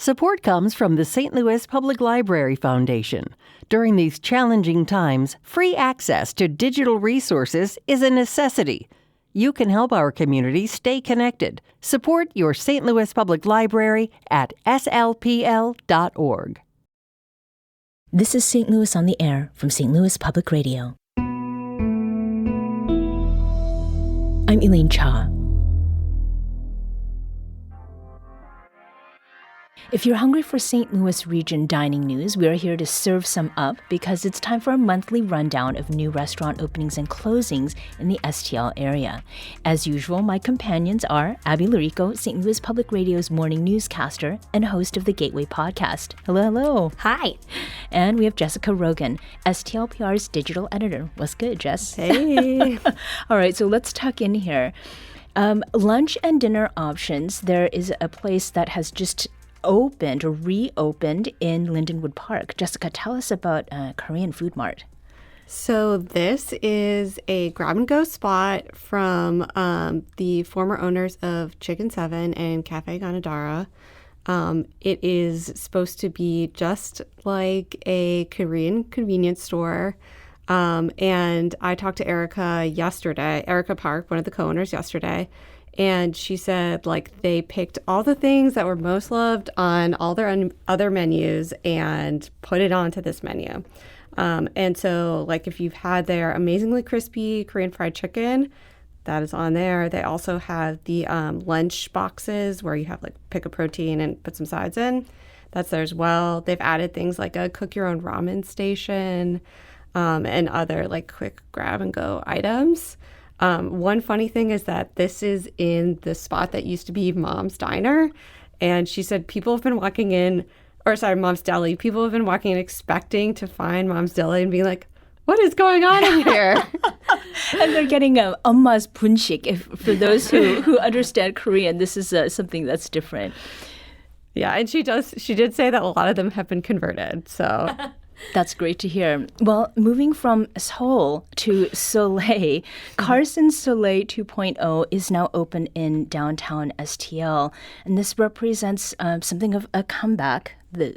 Support comes from the St. Louis Public Library Foundation. During these challenging times, free access to digital resources is a necessity. You can help our community stay connected. Support your St. Louis Public Library at slpl.org. This is St. Louis on the Air from St. Louis Public Radio. I'm Elaine Cha. If you're hungry for St. Louis region dining news, we are here to serve some up because it's time for a monthly rundown of new restaurant openings and closings in the STL area. As usual, my companions are Abby Larico, St. Louis Public Radio's morning newscaster and host of the Gateway podcast. Hello, hello. Hi. And we have Jessica Rogan, STLPR's digital editor. What's good, Jess? Hey. All right, so let's tuck in here. Lunch and dinner options. There is a place that has just opened or reopened in Lindenwood Park. Jessica, tell us about Korean Food Mart. So this is a grab-and-go spot from the former owners of Chicken 7 and Cafe Ganadara. It is supposed to be just like a Korean convenience store. And I talked to Erica Park, one of the co-owners yesterday, and she said, like, they picked all the things that were most loved on all their other menus and put it onto this menu. And so, like, if you've had their amazingly crispy Korean fried chicken, that is on there. They also have the lunch boxes where you have, like, pick a protein and put some sides in. That's there as well. They've added things like a cook-your-own ramen station and other, like, quick grab-and-go items. One funny thing is that this is in the spot that used to be Mom's Diner. And she said people have been walking in, Mom's Deli. People have been walking in expecting to find Mom's Deli and being like, what is going on in here? And they're getting 엄마's 분식. For those who understand Korean, this is something that's different. Yeah, and she did say that a lot of them have been converted, so... That's great to hear. Well, moving from Seoul to Soleil, Carson's Soleil 2.0 is now open in downtown STL, and this represents something of a comeback.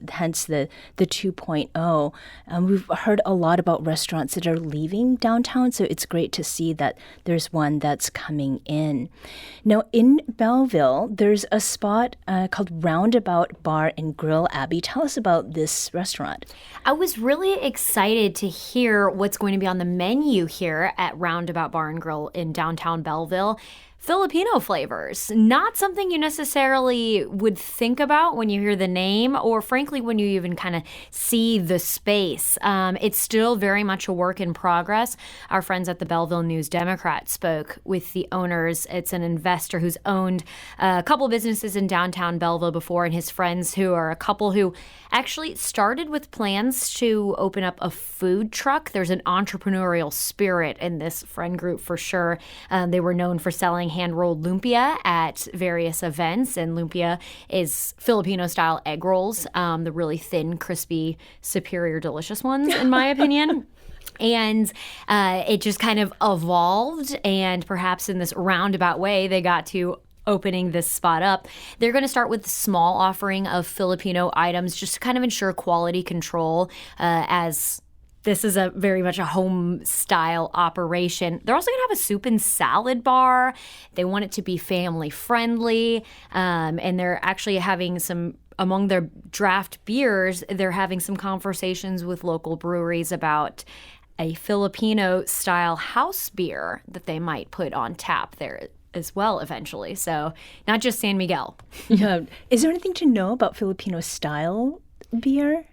Hence the 2.0. We've heard a lot about restaurants that are leaving downtown, so it's great to see that there's one that's coming in. Now, in Belleville, there's a spot called Roundabout Bar and Grill. Abby, tell us about this restaurant. I was really excited to hear what's going to be on the menu here at Roundabout Bar and Grill in downtown Belleville. Filipino flavors, not something you necessarily would think about when you hear the name or frankly when you even kind of see the space. It's still very much a work in progress. Our friends at the Belleville News Democrat spoke with the owners. It's an investor who's owned a couple businesses in downtown Belleville before, and his friends who are a couple who actually started with plans to open up a food truck. There's an entrepreneurial spirit in this friend group for sure. They were known for selling hand-rolled lumpia at various events, and lumpia is Filipino-style egg rolls, the really thin, crispy, superior, delicious ones, in my opinion. And it just kind of evolved, and perhaps in this roundabout way, they got to opening this spot up. They're going to start with a small offering of Filipino items just to kind of ensure quality control as this is very much a home-style operation. They're also going to have a soup and salad bar. They want it to be family-friendly, and they're actually having among their draft beers, they're having some conversations with local breweries about a Filipino-style house beer that they might put on tap there as well eventually. So not just San Miguel. Yeah. Is there anything to know about Filipino-style beer?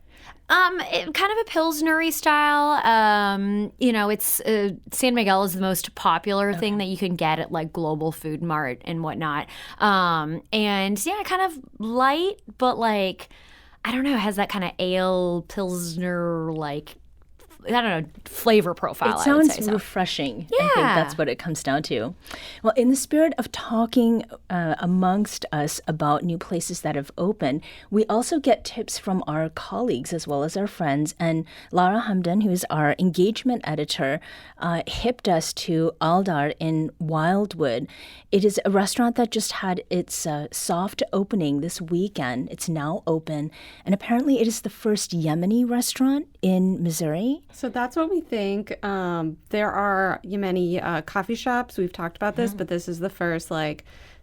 Kind of a Pilsner-y style. It's San Miguel is the most popular thing that you can get at like Global Food Mart and whatnot. And yeah, kind of light, but like, I don't know, it has that kind of ale Pilsner like flavor profile. It sounds I would say, refreshing. Yeah. I think that's what it comes down to. Well, in the spirit of talking amongst us about new places that have opened, we also get tips from our colleagues as well as our friends. And Lara Hamdan, who is our engagement editor, hipped us to Aldar in Wildwood. It is a restaurant that just had its soft opening this weekend. It's now open. And apparently it is the first Yemeni restaurant in Missouri. So that's what we think. There are Yemeni coffee shops. We've talked about this, but this is the first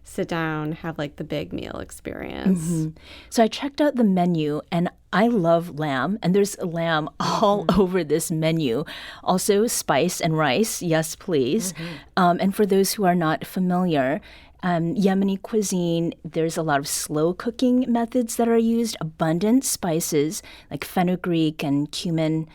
sit down, have the big meal experience. So I checked out the menu, and I love lamb, and there's lamb all over this menu. Also spice and rice, yes please. And for those who are not familiar, Yemeni cuisine, there's a lot of slow cooking methods that are used, abundant spices like fenugreek and cumin,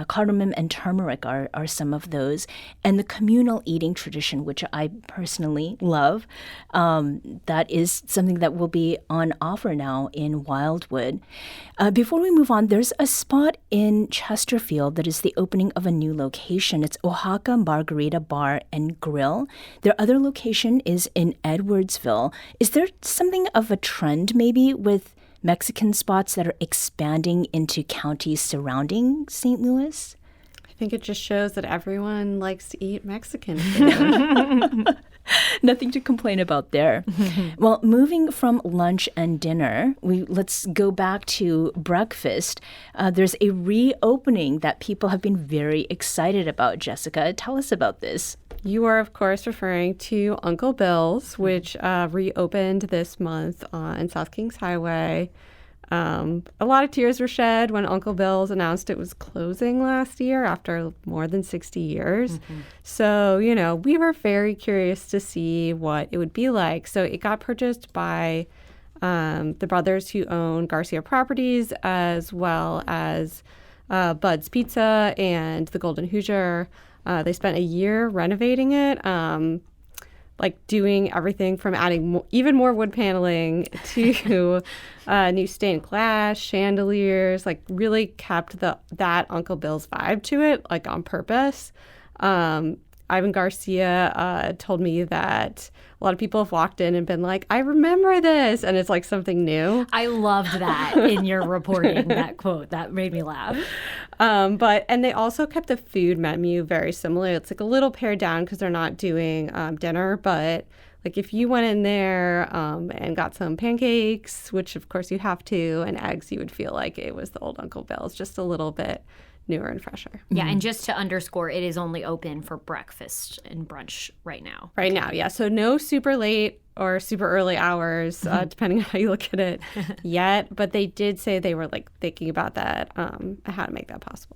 cardamom and turmeric are some of those, and the communal eating tradition, which I personally love. That is something that will be on offer now in Wildwood. Before we move on, there's a spot in Chesterfield that is the opening of a new location. It's Oaxaca Margarita Bar and Grill. Their other location is in Edwardsville. Is there something of a trend maybe with Mexican spots that are expanding into counties surrounding St. Louis? I think it just shows that everyone likes to eat Mexican food. Nothing to complain about there. Well, moving from lunch and dinner, let's go back to breakfast. There's a reopening that people have been very excited about. Jessica, tell us about this. You are, of course, referring to Uncle Bill's, which reopened this month on South Kings Highway. A lot of tears were shed when Uncle Bill's announced it was closing last year after more than 60 years. So, we were very curious to see what it would be like. So it got purchased by the brothers who own Garcia Properties, as well as Bud's Pizza and the Golden Hoosier. They spent a year renovating it, doing everything from adding even more wood paneling to new stained glass, chandeliers, really kept that Uncle Bill's vibe to it, on purpose. Ivan Garcia told me that a lot of people have walked in and been like, I remember this. And it's something new. I loved that in your reporting, that quote. That made me laugh. And they also kept the food menu very similar. It's a little pared down because they're not doing dinner. But if you went in there and got some pancakes, which of course you have to, and eggs, you would feel like it was the old Uncle Bill's, just a little bit newer and fresher. Yeah, and just to underscore, it is only open for breakfast and brunch right now. Right now, yeah. So no super late or super early hours, depending on how you look at it yet. But they did say they were thinking about that, how to make that possible.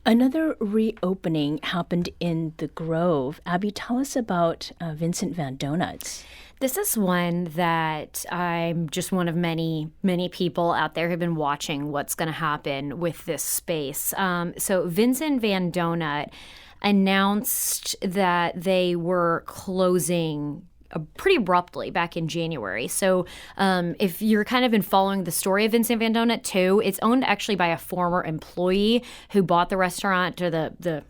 Another reopening happened in the Grove. Abby, tell us about Vincent Van Donuts. This is one that I'm just one of many, many people out there who've been watching what's going to happen with this space. So Vincent Van Doughnut announced that they were closing pretty abruptly back in January. So if you're kind of been following the story of Vincent Van Doughnut too, it's owned actually by a former employee who bought the restaurant, or the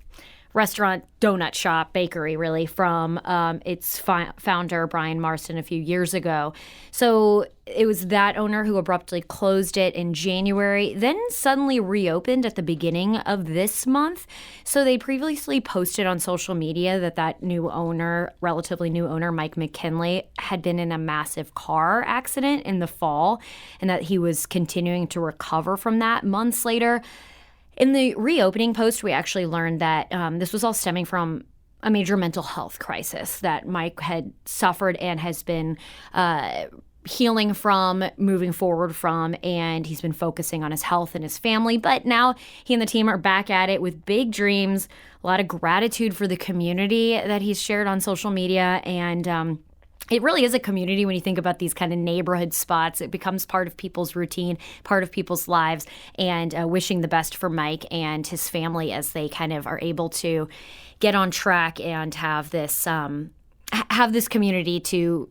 restaurant, donut shop, bakery, really, from its founder, Brian Marston, a few years ago. So it was that owner who abruptly closed it in January, then suddenly reopened at the beginning of this month. So they previously posted on social media that new owner, relatively new owner, Mike McKinley, had been in a massive car accident in the fall, and that he was continuing to recover from that months later. In the reopening post, we actually learned that this was all stemming from a major mental health crisis that Mike had suffered and has been healing from, moving forward from, and he's been focusing on his health and his family. But now he and the team are back at it with big dreams, a lot of gratitude for the community that he's shared on social media, and it really is a community when you think about these kind of neighborhood spots. It becomes part of people's routine, part of people's lives, and wishing the best for Mike and his family as they kind of are able to get on track and have this community to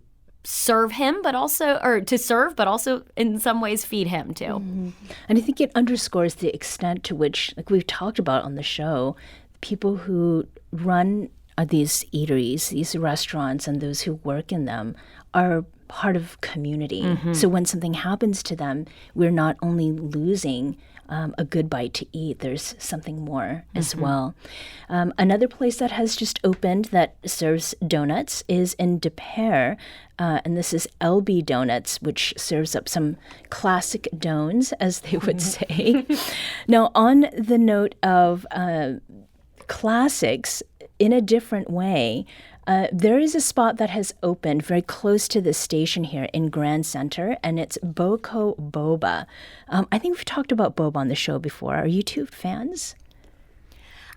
serve him, but also in some ways feed him too. Mm-hmm. And I think it underscores the extent to which, like we've talked about on the show, people who run these eateries, these restaurants, and those who work in them are part of community. Mm-hmm. So when something happens to them, we're not only losing a good bite to eat, there's something more as well. Another place that has just opened that serves donuts is in De Pere, and this is LB Donuts, which serves up some classic dones, as they would say. Now, on the note of classics, in a different way, there is a spot that has opened very close to the station here in Grand Center, and it's Boko Boba. I think we've talked about boba on the show before. Are you two fans?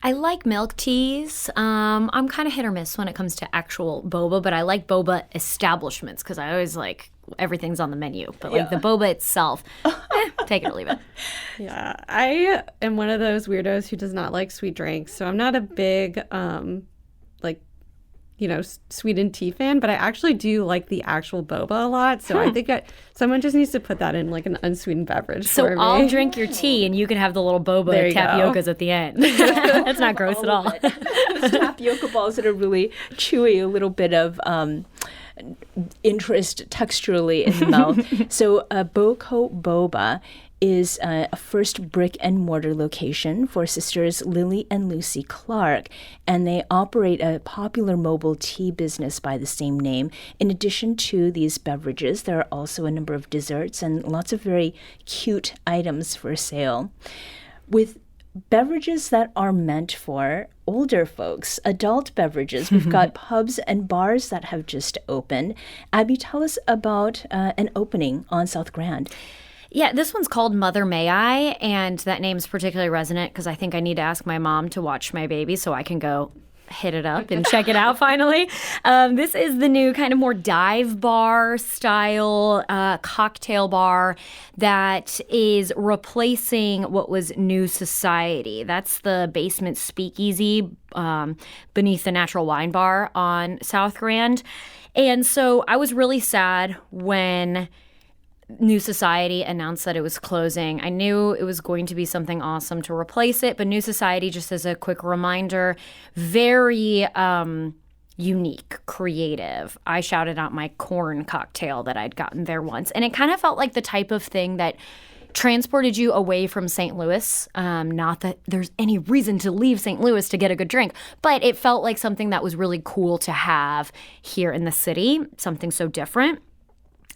I like milk teas. I'm kind of hit or miss when it comes to actual boba, but I like boba establishments because I always like everything's on the menu. But like the boba itself, take it or leave it. Yeah, I am one of those weirdos who does not like sweet drinks, so I'm not a big sweetened tea fan, but I actually do like the actual boba a lot. So I think someone just needs to put that in like an unsweetened beverage for me. So I'll drink your tea and you can have the little boba tapiocas at the end. That's not gross at all. Those tapioca balls that are really chewy, a little bit of interest texturally in the mouth. So Boko Boba is a first brick and mortar location for sisters Lily and Lucy Clark, and they operate a popular mobile tea business by the same name. In addition to these beverages, there are also a number of desserts and lots of very cute items for sale. With beverages that are meant for older folks, adult beverages, we've got pubs and bars that have just opened. Abby, tell us about an opening on South Grand. Yeah, this one's called Mother May I, and that name's particularly resonant because I think I need to ask my mom to watch my baby so I can go hit it up and check it out finally. This is the new kind of more dive bar style cocktail bar that is replacing what was New Society. That's the basement speakeasy beneath the Natural Wine Bar on South Grand. And so I was really sad when New Society announced that it was closing. I knew it was going to be something awesome to replace it, but New Society, just as a quick reminder, very unique, creative. I shouted out my corn cocktail that I'd gotten there once, and it kind of felt like the type of thing that transported you away from St. Louis. Not that there's any reason to leave St. Louis to get a good drink, but it felt like something that was really cool to have here in the city, something so different.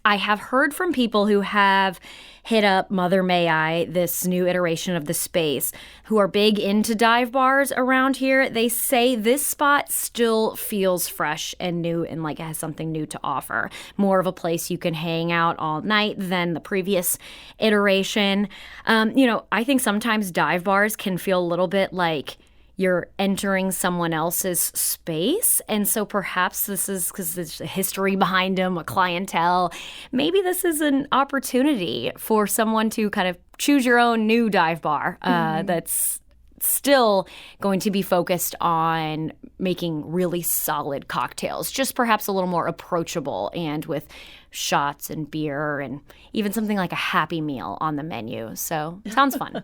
I have heard from people who have hit up Mother May I, this new iteration of the space, who are big into dive bars around here. They say this spot still feels fresh and new and like it has something new to offer. More of a place you can hang out all night than the previous iteration. I think sometimes dive bars can feel a little bit like you're entering someone else's space. And so perhaps this is because there's a history behind them, a clientele. Maybe this is an opportunity for someone to kind of choose your own new dive bar that's still going to be focused on making really solid cocktails, just perhaps a little more approachable and with shots and beer and even something like a Happy Meal on the menu. So sounds fun.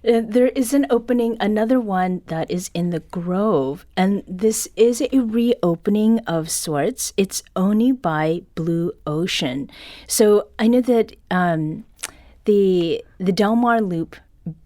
There is an opening, another one that is in the Grove, and this is a reopening of sorts. It's Oni by Blue Ocean. So I know that the Del Mar Loop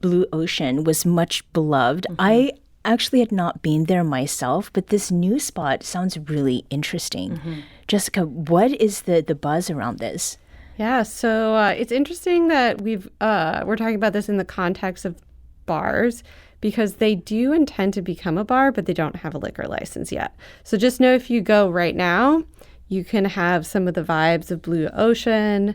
Blue Ocean was much beloved. I actually had not been there myself, but this new spot sounds really interesting. Jessica, what is the buzz around this? Yeah, so it's interesting that we're talking about this in the context of bars because they do intend to become a bar, but they don't have a liquor license yet. So just know if you go right now, you can have some of the vibes of Blue Ocean,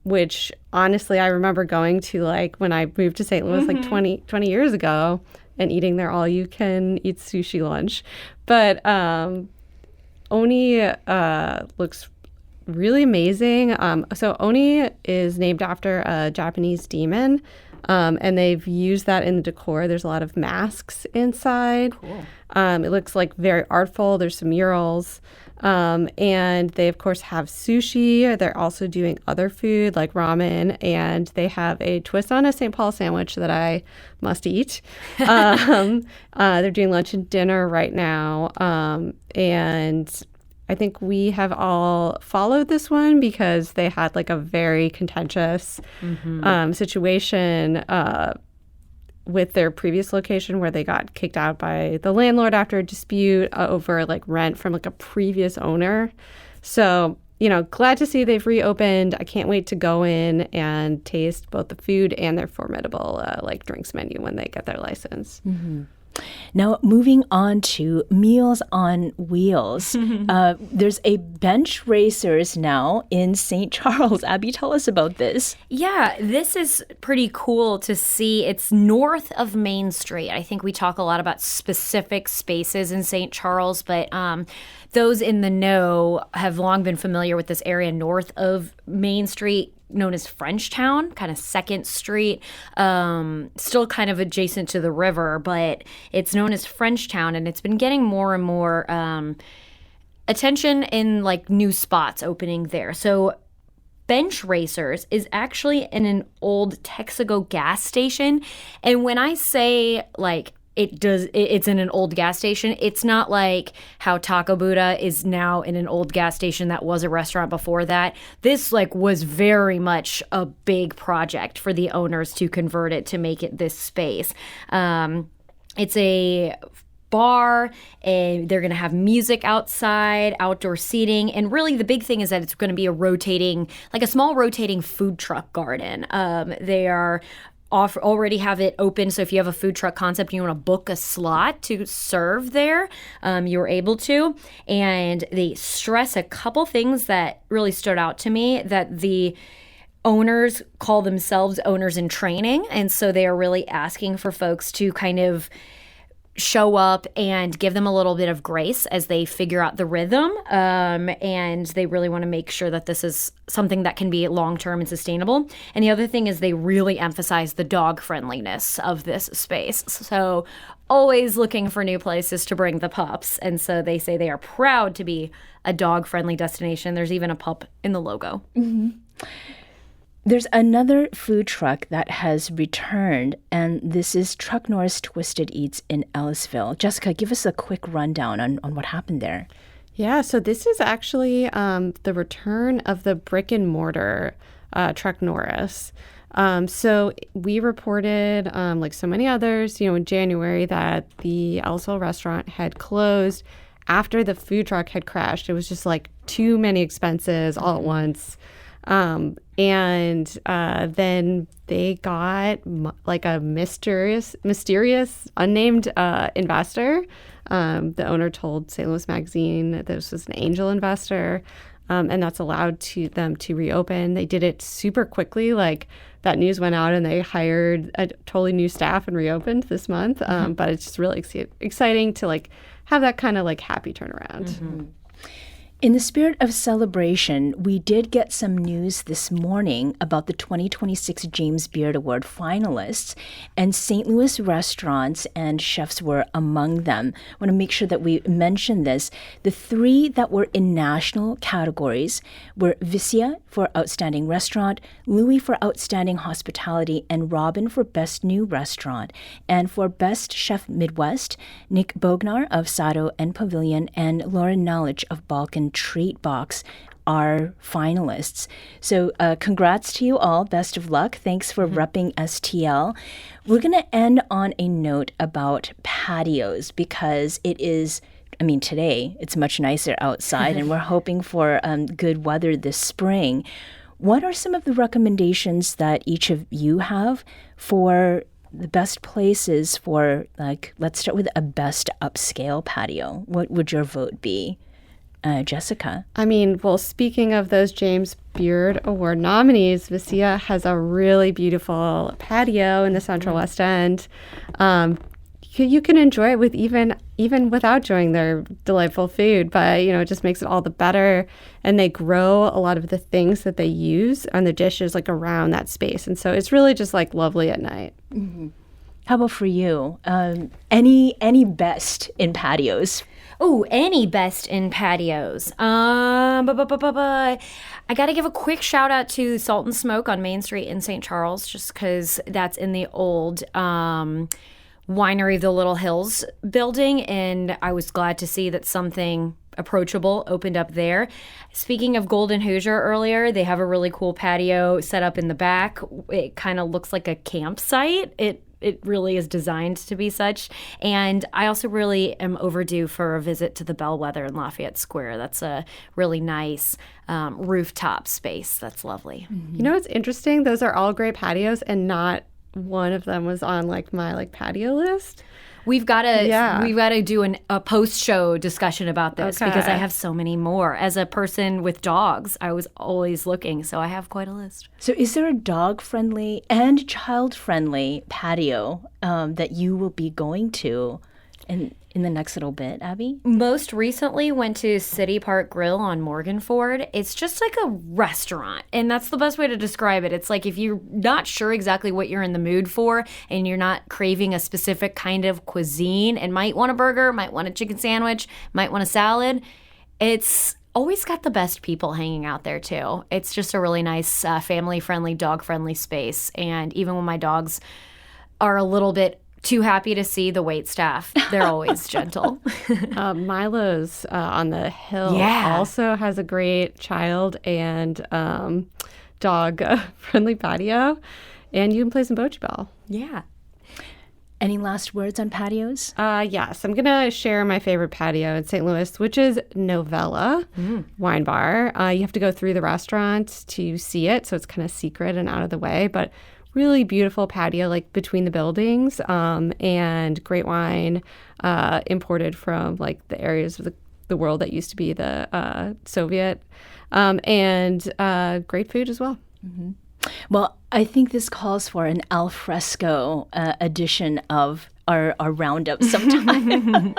which honestly I remember going to like when I moved to St. Louis like 20 years ago and eating their all-you-can-eat sushi lunch. But Oni looks really amazing. So Oni is named after a Japanese demon, and they've used that in the decor. There's a lot of masks inside. Cool. It looks like very artful. There's some murals. And they, of course, have sushi. They're also doing other food like ramen, and they have a twist on a St. Paul sandwich that I must eat. They're doing lunch and dinner right now. And I think we have all followed this one because they had like a very contentious situation with their previous location where they got kicked out by the landlord after a dispute over like rent from like a previous owner. So, glad to see they've reopened. I can't wait to go in and taste both the food and their formidable like drinks menu when they get their license. Mm-hmm. Now, moving on to Meals on Wheels. There's a bench racers now in St. Charles. Abby, tell us about this. Yeah, this is pretty cool to see. It's north of Main Street. I think we talk a lot about specific spaces in St. Charles, but those in the know have long been familiar with this area north of Main Street, known as Frenchtown, kind of 2nd Street, still kind of adjacent to the river, but it's known as Frenchtown, and it's been getting more and more attention in like new spots opening there. So Bench Racers is actually in an old Texaco gas station, and when I say like it's in an old gas station. It's not like how Taco Buddha is now in an old gas station that was a restaurant before that. This like was very much a big project for the owners to convert it to make it this space. It's a bar, and they're going to have music outside, outdoor seating, and really the big thing is that it's going to be a small rotating food truck garden. They are already have it open, so if you have a food truck concept and you want to book a slot to serve there, you're able to. And they stress a couple things that really stood out to me, that the owners call themselves owners in training, and so they are really asking for folks to kind of show up and give them a little bit of grace as they figure out the rhythm. And they really want to make sure that this is something that can be long-term and sustainable. And the other thing is they really emphasize the dog friendliness of this space. So always looking for new places to bring the pups. And so they say they are proud to be a dog-friendly destination. There's even a pup in the logo. Mm-hmm. There's another food truck that has returned, and this is Truck Norris Twisted Eats in Ellisville. Jessica, give us a quick rundown on what happened there. Yeah, so this is actually the return of the brick and mortar Truck Norris. So we reported, like so many others, in January that the Ellisville restaurant had closed after the food truck had crashed. It was just like too many expenses all at once. And then they got like a mysterious, unnamed investor. The owner told St. Louis Magazine that this was an angel investor, and that's allowed them to reopen. They did it super quickly. Like that news went out, and they hired a totally new staff and reopened this month. But it's just really exciting to like have that kind of like happy turnaround. Mm-hmm. In the spirit of celebration, we did get some news this morning about the 2026 James Beard Award finalists, and St. Louis restaurants and chefs were among them. I want to make sure that we mention this. The three that were in national categories were Vicia for Outstanding Restaurant, Louis for Outstanding Hospitality, and Robin for Best New Restaurant. And for Best Chef Midwest, Nick Bognar of Sado and Pavilion and Lauren Knowledge of Balkan Treat Box are finalists. So congrats to you all. Best of luck. Thanks for repping STL. We're going to end on a note about patios because it is, today it's much nicer outside and we're hoping for good weather this spring. What are some of the recommendations that each of you have for the best places for, like, let's start with a best upscale patio? What would your vote be? Jessica? Speaking of those James Beard Award nominees, Vicia has a really beautiful patio in the Central West End. You can enjoy it with even without enjoying their delightful food, but it just makes it all the better. And they grow a lot of the things that they use on the dishes like around that space, and so it's really just like lovely at night. Mm-hmm. How about for you? Any best in patios? Oh, any best in patios. I got to give a quick shout out to Salt and Smoke on Main Street in St. Charles, just because that's in the old Winery of the Little Hills building, and I was glad to see that something approachable opened up there. Speaking of Golden Hoosier earlier, they have a really cool patio set up in the back. It kind of looks like a campsite. It really is designed to be such. And I also really am overdue for a visit to the Bellwether in Lafayette Square. That's a really nice rooftop space. That's lovely. Mm-hmm. You know what's interesting? Those are all great patios, and not one of them was on my patio list. We've got to do a post-show discussion about this because I have so many more. As a person with dogs, I was always looking, so I have quite a list. So is there a dog-friendly and child-friendly patio that you will be going to in the next little bit, Abby? Most recently went to City Park Grill on Morganford. It's just like a restaurant, and that's the best way to describe it. It's like if you're not sure exactly what you're in the mood for and you're not craving a specific kind of cuisine and might want a burger, might want a chicken sandwich, might want a salad, it's always got the best people hanging out there too. It's just a really nice family-friendly, dog-friendly space, and even when my dogs are a little bit too happy to see the wait staff, they're always gentle. Milo's on the hill also has a great child and dog friendly patio, and you can play some bocce ball. Yeah. Any last words on patios? Yes, I'm gonna share my favorite patio in St. Louis, which is Novella Wine Bar. You have to go through the restaurant to see it, so it's kind of secret and out of the way, but really beautiful patio, between the buildings, and great wine imported from the areas of the world that used to be the Soviet, and great food as well. Mm-hmm. Well, I think this calls for an al fresco edition of our roundup sometime.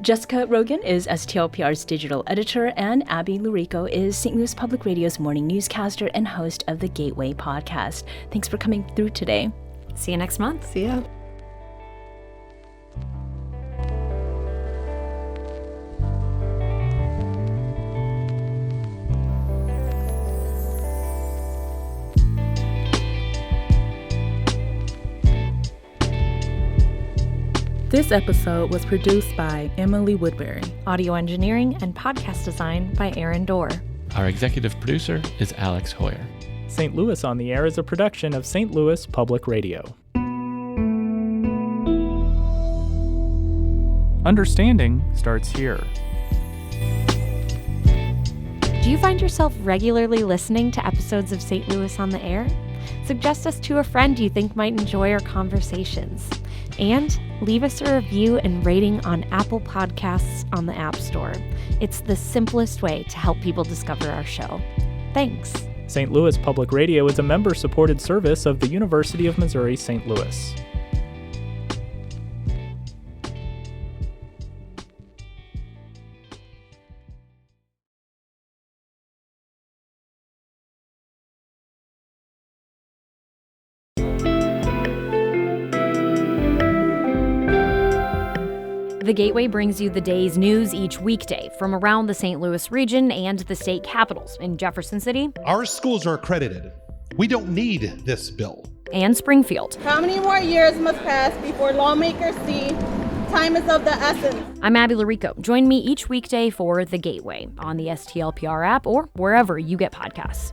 Jessica Rogan is STLPR's digital editor, and Abby Lurico is St. Louis Public Radio's morning newscaster and host of the Gateway podcast. Thanks for coming through today. See you next month. See ya. This episode was produced by Emily Woodbury. Audio engineering and podcast design by Aaron Dorr. Our executive producer is Alex Hoyer. St. Louis on the Air is a production of St. Louis Public Radio. Understanding starts here. Do you find yourself regularly listening to episodes of St. Louis on the Air? Suggest us to a friend you think might enjoy our conversations. And leave us a review and rating on Apple Podcasts on the App Store. It's the simplest way to help people discover our show. Thanks. St. Louis Public Radio is a member-supported service of the University of Missouri St. Louis. The Gateway brings you the day's news each weekday from around the St. Louis region and the state capitals in Jefferson City. Our schools are accredited. We don't need this bill. And Springfield. How many more years must pass before lawmakers see time is of the essence? I'm Abby Lurico. Join me each weekday for The Gateway on the STLPR app or wherever you get podcasts.